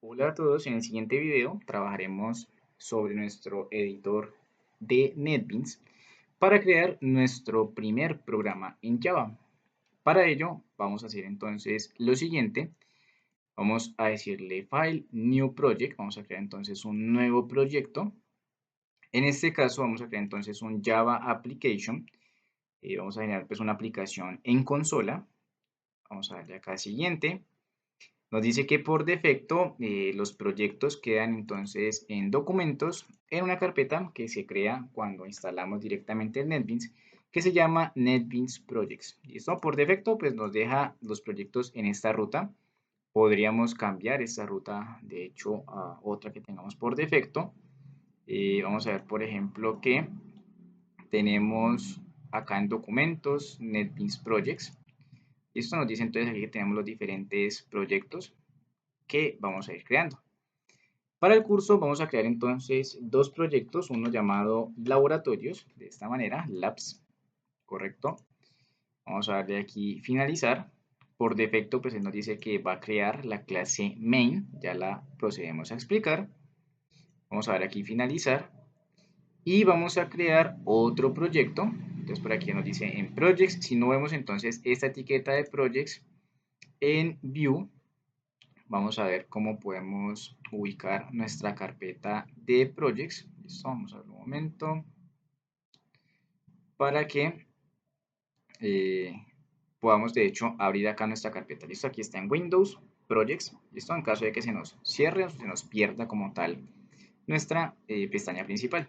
Hola a todos, en el siguiente video trabajaremos sobre nuestro editor de NetBeans para crear nuestro primer programa en Java. Para ello vamos a hacer entonces lo siguiente, vamos a decirle File, New Project, vamos a crear entonces un nuevo proyecto. En este caso vamos a crear entonces un Java Application, vamos a generar pues una aplicación en consola, vamos a darle acá a siguiente. Nos dice que por defecto los proyectos quedan entonces en documentos en una carpeta que se crea cuando instalamos directamente el NetBeans, que se llama NetBeans Projects. ¿Listo? Por defecto pues nos deja los proyectos en esta ruta. Podríamos cambiar esta ruta de hecho a otra que tengamos por defecto. Vamos a ver por ejemplo que tenemos acá en documentos NetBeans Projects. Esto nos dice entonces aquí que tenemos los diferentes proyectos que vamos a ir creando. Para el curso vamos a crear entonces dos proyectos, uno llamado laboratorios, de esta manera, labs, correcto. Vamos a darle aquí finalizar. Por defecto pues él nos dice que va a crear la clase main, ya la procedemos a explicar. Vamos a dar aquí finalizar y vamos a crear otro proyecto. Entonces por aquí nos dice en projects, si no vemos entonces esta etiqueta de projects en view, vamos a ver cómo podemos ubicar nuestra carpeta de projects. Listo, vamos a ver un momento para que eh, podamos de hecho abrir acá nuestra carpeta. Listo, aquí está en Windows, Projects. Listo, en caso de que se nos cierre o se nos pierda como tal nuestra pestaña principal.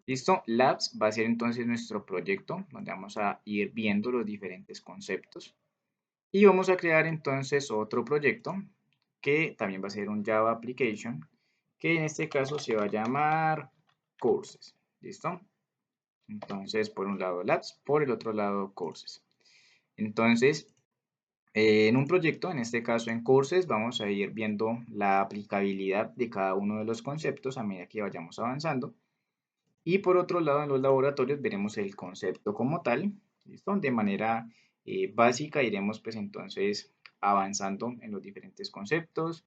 Listo, Labs va a ser entonces nuestro proyecto donde vamos a ir viendo los diferentes conceptos. Y vamos a crear entonces otro proyecto que también va a ser un Java Application, que en este caso se va a llamar Courses. ¿Listo? Entonces, por un lado Labs, por el otro lado Courses. Entonces, en un proyecto, en este caso en Courses, vamos a ir viendo la aplicabilidad de cada uno de los conceptos a medida que vayamos avanzando. Y por otro lado, en los laboratorios veremos el concepto como tal, ¿listo? De manera básica iremos pues entonces avanzando en los diferentes conceptos.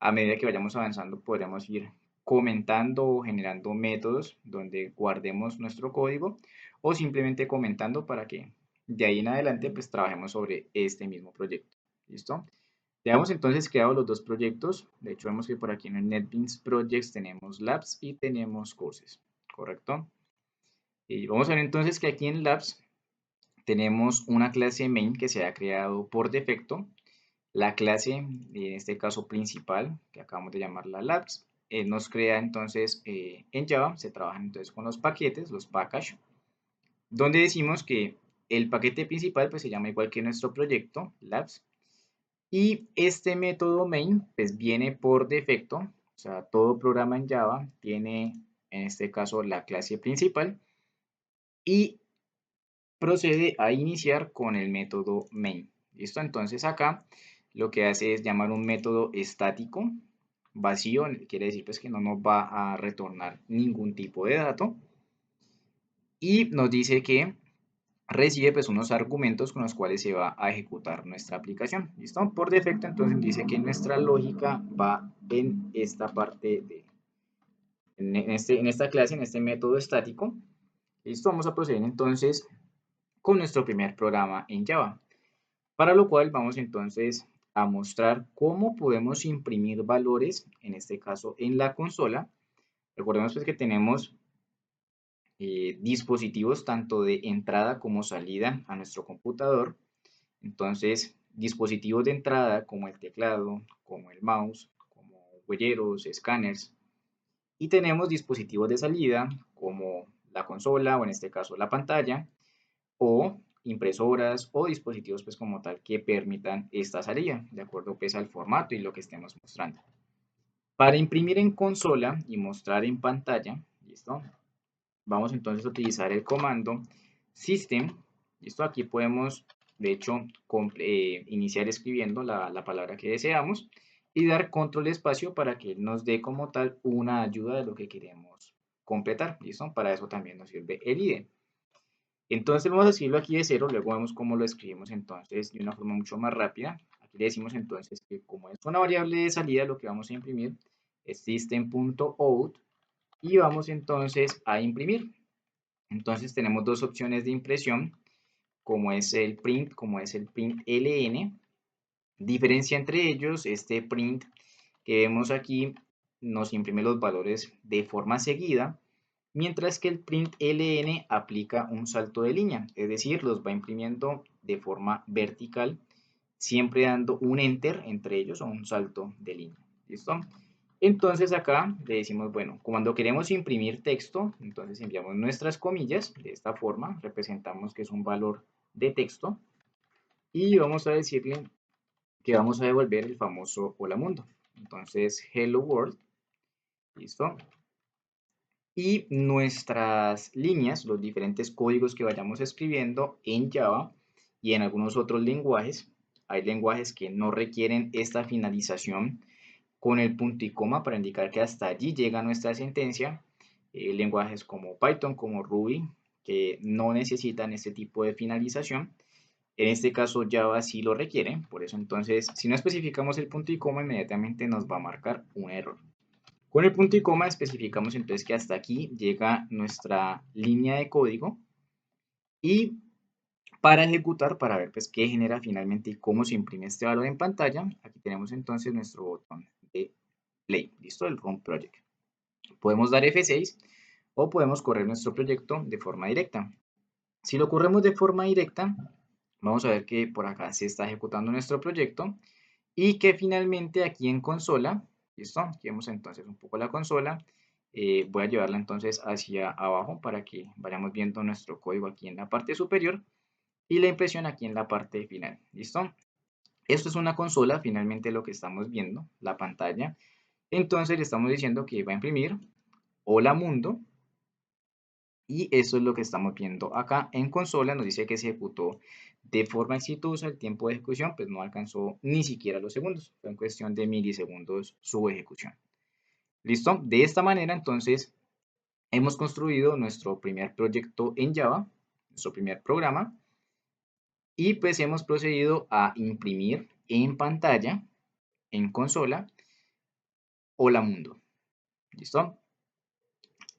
A medida que vayamos avanzando podremos ir comentando o generando métodos donde guardemos nuestro código o simplemente comentando para que de ahí en adelante pues trabajemos sobre este mismo proyecto, ¿listo? Ya hemos entonces creado los dos proyectos. De hecho, vemos que por aquí en el NetBeans Projects tenemos Labs y tenemos Courses, ¿correcto? Y vamos a ver entonces que aquí en Labs tenemos una clase main que se ha creado por defecto. La clase, en este caso principal, que acabamos de llamarla Labs, nos crea entonces en Java, se trabaja entonces con los paquetes, los package, donde decimos que el paquete principal pues se llama igual que nuestro proyecto, Labs, y este método main pues viene por defecto, o sea, todo programa en Java tiene en este caso la clase principal y procede a iniciar con el método main. ¿Listo? Entonces acá lo que hace es llamar un método estático vacío, quiere decir pues que no nos va a retornar ningún tipo de dato y nos dice que recibe pues unos argumentos con los cuales se va a ejecutar nuestra aplicación. ¿Listo? Por defecto entonces dice que nuestra lógica va en esta parte en esta clase, en este método estático. ¿Listo? Vamos a proceder entonces con nuestro primer programa en Java. Para lo cual vamos entonces a mostrar cómo podemos imprimir valores, en este caso en la consola. Recordemos pues que tenemos dispositivos tanto de entrada como salida a nuestro computador. Entonces, dispositivos de entrada como el teclado, como el mouse, como huelleros, escáneres. Y tenemos dispositivos de salida como la consola o en este caso la pantalla o impresoras o dispositivos pues como tal que permitan esta salida de acuerdo pues al formato y lo que estemos mostrando. Para imprimir en consola y mostrar en pantalla, ¿listo? Vamos entonces a utilizar el comando system, ¿listo? Aquí podemos de hecho iniciar escribiendo la palabra que deseamos y dar control espacio para que nos dé como tal una ayuda de lo que queremos completar, ¿listo? Para eso también nos sirve el IDE. Entonces vamos a escribirlo aquí de cero, luego vemos cómo lo escribimos entonces de una forma mucho más rápida. Aquí le decimos entonces que como es una variable de salida, lo que vamos a imprimir es system.out y vamos entonces a imprimir. Entonces tenemos dos opciones de impresión, como es el print, como es el print ln. Diferencia entre ellos, este print que vemos aquí nos imprime los valores de forma seguida, mientras que el print ln aplica un salto de línea, es decir, los va imprimiendo de forma vertical, siempre dando un enter entre ellos o un salto de línea. ¿Listo? Entonces acá le decimos, bueno, cuando queremos imprimir texto, entonces enviamos nuestras comillas de esta forma, representamos que es un valor de texto y vamos a decirle que vamos a devolver el famoso hola mundo. Entonces, hello world, ¿listo? Y nuestras líneas, los diferentes códigos que vayamos escribiendo en Java y en algunos otros lenguajes, hay lenguajes que no requieren esta finalización con el punto y coma para indicar que hasta allí llega nuestra sentencia. Lenguajes como Python, como Ruby, que no necesitan este tipo de finalización. En este caso Java sí lo requiere, por eso entonces si no especificamos el punto y coma inmediatamente nos va a marcar un error. Con el punto y coma especificamos entonces que hasta aquí llega nuestra línea de código y para ejecutar, para ver pues qué genera finalmente y cómo se imprime este valor en pantalla, aquí tenemos entonces nuestro botón de play, listo, el Run Project. Podemos dar F6 o podemos correr nuestro proyecto de forma directa. Si lo corremos de forma directa, vamos a ver que por acá se está ejecutando nuestro proyecto y que finalmente aquí en consola, ¿listo? Aquí vemos entonces un poco la consola. Voy a llevarla entonces hacia abajo para que vayamos viendo nuestro código aquí en la parte superior y la impresión aquí en la parte final, ¿listo? Esto es una consola, finalmente lo que estamos viendo, la pantalla. Entonces le estamos diciendo que va a imprimir hola mundo y eso es lo que estamos viendo acá en consola. Nos dice que se ejecutó de forma exitosa. El tiempo de ejecución pues no alcanzó ni siquiera los segundos. Fue en cuestión de milisegundos su ejecución. ¿Listo? De esta manera entonces hemos construido nuestro primer proyecto en Java, nuestro primer programa. Y pues hemos procedido a imprimir en pantalla, en consola, hola mundo. ¿Listo?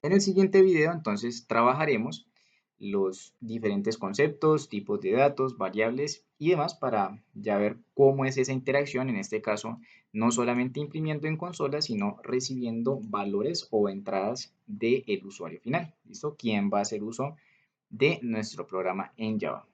En el siguiente video entonces trabajaremos los diferentes conceptos, tipos de datos, variables y demás para ya ver cómo es esa interacción, en este caso no solamente imprimiendo en consola, sino recibiendo valores o entradas del usuario final. ¿Listo? ¿Quién va a hacer uso de nuestro programa en Java?